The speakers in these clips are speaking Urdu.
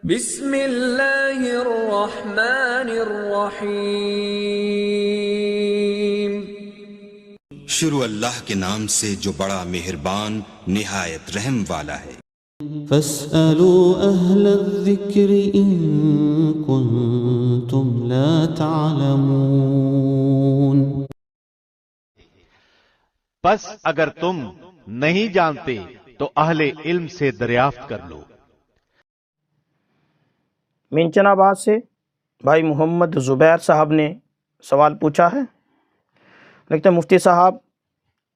بسم اللہ الرحمن الرحیم۔ شروع اللہ کے نام سے جو بڑا مہربان نہایت رحم والا ہے۔ فاسألوا اہل الذکر ان کنتم لا تعلمون۔ پس اگر تم نہیں جانتے تو اہل علم سے دریافت کر لو۔ مینچن آباد سے بھائی محمد زبیر صاحب نے سوال پوچھا ہے۔ لکھتے ہیں مفتی صاحب،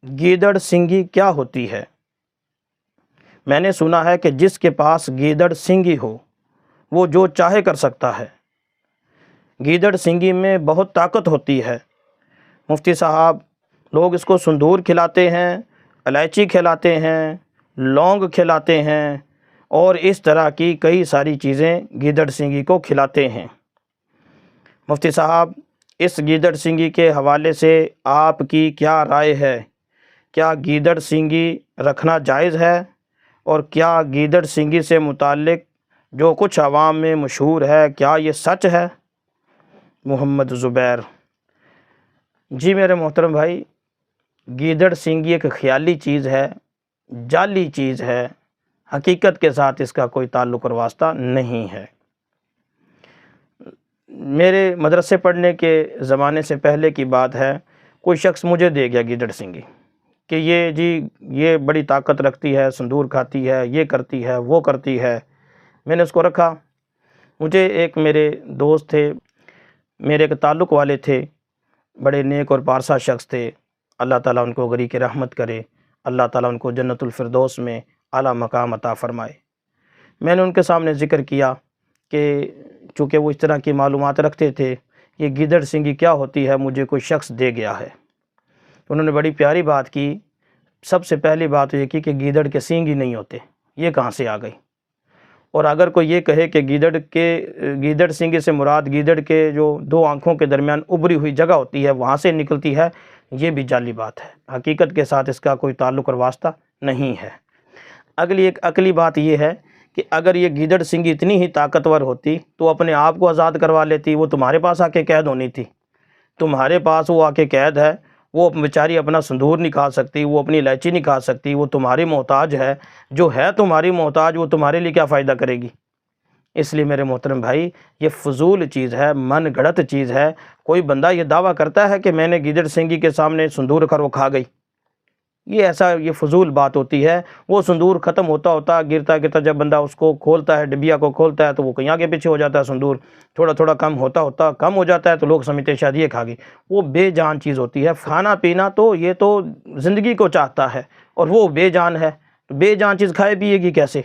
گیدڑ سنگی کیا ہوتی ہے؟ میں نے سنا ہے کہ جس کے پاس گیدڑ سنگی ہو وہ جو چاہے کر سکتا ہے۔ گیدڑ سنگی میں بہت طاقت ہوتی ہے۔ مفتی صاحب، لوگ اس کو سندور کھلاتے ہیں، الائچی کھلاتے ہیں، لونگ کھلاتے ہیں اور اس طرح کی کئی ساری چیزیں گیدڑ سنگی کو کھلاتے ہیں۔ مفتی صاحب، اس گیدڑ سنگی کے حوالے سے آپ کی کیا رائے ہے؟ کیا گیدڑ سنگی رکھنا جائز ہے؟ اور کیا گیدڑ سنگی سے متعلق جو کچھ عوام میں مشہور ہے کیا یہ سچ ہے؟ محمد زبیر: جی میرے محترم بھائی، گیدڑ سنگی ایک خیالی چیز ہے، جعلی چیز ہے، حقیقت کے ساتھ اس کا کوئی تعلق اور واسطہ نہیں ہے۔ میرے مدرسے پڑھنے کے زمانے سے پہلے کی بات ہے، کوئی شخص مجھے دے گیا گیدڑ سنگی کہ یہ بڑی طاقت رکھتی ہے، سندور کھاتی ہے، یہ کرتی ہے، وہ کرتی ہے۔ میں نے اس کو رکھا۔ مجھے ایک میرے دوست تھے، میرے ایک تعلق والے تھے، بڑے نیک اور پارسا شخص تھے، اللہ تعالیٰ ان کو غریق رحمت کرے، اللہ تعالیٰ ان کو جنت الفردوس میں اعلیٰ مقام عطا فرمائے۔ میں نے ان کے سامنے ذکر کیا کہ چونکہ وہ اس طرح کی معلومات رکھتے تھے، یہ گیدڑ سنگی کیا ہوتی ہے، مجھے کوئی شخص دے گیا ہے۔ انہوں نے بڑی پیاری بات کی۔ سب سے پہلی بات یہ کی کہ گیدڑ کے سینگ ہی نہیں ہوتے، یہ کہاں سے آ گئی؟ اور اگر کوئی یہ کہے کہ گیدڑ سنگی سے مراد گیدڑ کے جو دو آنکھوں کے درمیان ابری ہوئی جگہ ہوتی ہے وہاں سے نکلتی ہے، یہ بھی جعلی بات ہے، حقیقت کے ساتھ اس کا کوئی تعلق اور واسطہ نہیں ہے۔ اگلی ایک عقلی بات یہ ہے کہ اگر یہ گیدڑ سنگی اتنی ہی طاقتور ہوتی تو اپنے آپ کو آزاد کروا لیتی، وہ تمہارے پاس آ کے قید ہونی تھی۔ تمہارے پاس وہ آ کے قید ہے، وہ بیچاری اپنا سندور نہیں کھا سکتی، وہ اپنی الائچی نہیں کھا سکتی، وہ تمہاری محتاج ہے۔ جو ہے تمہاری محتاج وہ تمہارے لیے کیا فائدہ کرے گی؟ اس لیے میرے محترم بھائی، یہ فضول چیز ہے، من گھڑت چیز ہے۔ کوئی بندہ یہ دعویٰ کرتا ہے کہ میں نے گیدڑ سنگی کے سامنے سندور کر وہ کھا گئی، یہ فضول بات ہوتی ہے۔ وہ سندور ختم ہوتا گرتا جب بندہ اس کو کھولتا ہے، ڈبیا کو کھولتا ہے، تو وہ کہیں آگے پیچھے ہو جاتا ہے سندور، تھوڑا تھوڑا کم ہو جاتا ہے تو لوگ سمجھتے ہیں شاید یہ کھا گئی۔ وہ بے جان چیز ہوتی ہے۔ کھانا پینا تو یہ تو زندگی کو چاہتا ہے اور وہ بے جان ہے، بے جان چیز کھائے پیے گی کیسے؟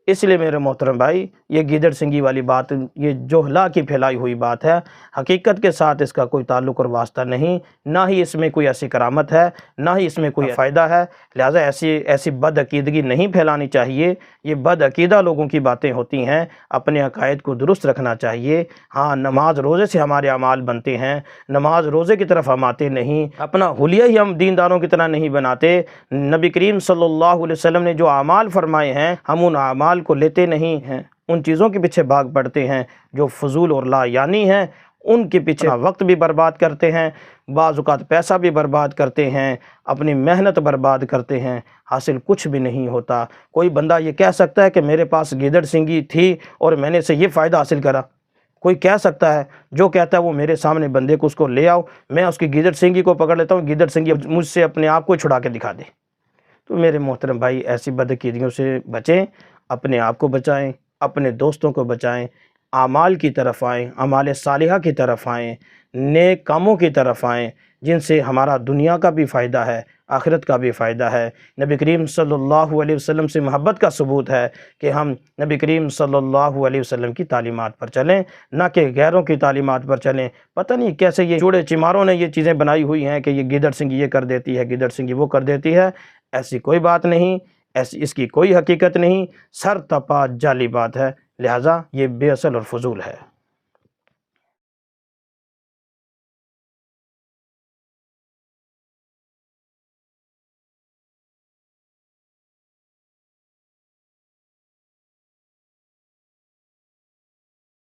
اس لیے میرے محترم بھائی، یہ گیدڑ سنگی والی بات یہ جہلا کی پھیلائی ہوئی بات ہے، حقیقت کے ساتھ اس کا کوئی تعلق اور واسطہ نہیں، نہ ہی اس میں کوئی ایسی کرامت ہے، نہ ہی اس میں کوئی فائدہ ہے۔ لہٰذا ایسی بد عقیدگی نہیں پھیلانی چاہیے۔ یہ بد عقیدہ لوگوں کی باتیں ہوتی ہیں، اپنے عقائد کو درست رکھنا چاہیے۔ ہاں، نماز روزے سے ہمارے اعمال بنتے ہیں، نماز روزے کی طرف ہم آتے نہیں، اپنا حلیہ ہی ہم دینداروں کی طرح نہیں بناتے۔ نبی کریم صلی اللہ علیہ وسلم نے جو اعمال فرمائے ہیں ہم ان اعمال کو لیتے نہیں ہیں، ان چیزوں کے پیچھے بھاگ پڑتے ہیں جو فضول اور لا یعنی ہیں، ان کے پیچھے وقت بھی برباد کرتے ہیں، بعض اوقات پیسہ بھی برباد کرتے ہیں، اپنی محنت برباد کرتے ہیں، حاصل کچھ بھی نہیں ہوتا۔ کوئی بندہ یہ کہہ سکتا ہے کہ میرے پاس گیدڑ سنگی تھی اور میں نے اسے یہ فائدہ حاصل کرا؟ کوئی کہہ سکتا ہے؟ جو کہتا ہے وہ میرے سامنے بندے کو اس کو لے آؤ، میں اس کی گیدڑ سنگی کو پکڑ لیتا ہوں، گیدڑ سنگی مجھ سے اپنے آپ کو چھڑا کے دکھا دے۔ تو میرے محترم بھائی، ایسی بدعقیدگیوں سے بچیں، اپنے آپ کو بچائیں، اپنے دوستوں کو بچائیں، اعمال کی طرف آئیں، اعمال صالحہ کی طرف آئیں، نیک کاموں کی طرف آئیں جن سے ہمارا دنیا کا بھی فائدہ ہے، آخرت کا بھی فائدہ ہے۔ نبی کریم صلی اللہ علیہ وسلم سے محبت کا ثبوت ہے کہ ہم نبی کریم صلی اللہ علیہ وسلم کی تعلیمات پر چلیں، نہ کہ غیروں کی تعلیمات پر چلیں۔ پتہ نہیں کیسے یہ چوڑے چماروں نے یہ چیزیں بنائی ہوئی ہیں کہ یہ گیدڑ سنگی یہ کر دیتی ہے، گیدڑ سنگی وہ کر دیتی ہے۔ ایسی کوئی بات نہیں، اس کی کوئی حقیقت نہیں، سر تپا جعلی بات ہے، لہٰذا یہ بے اصل اور فضول ہے۔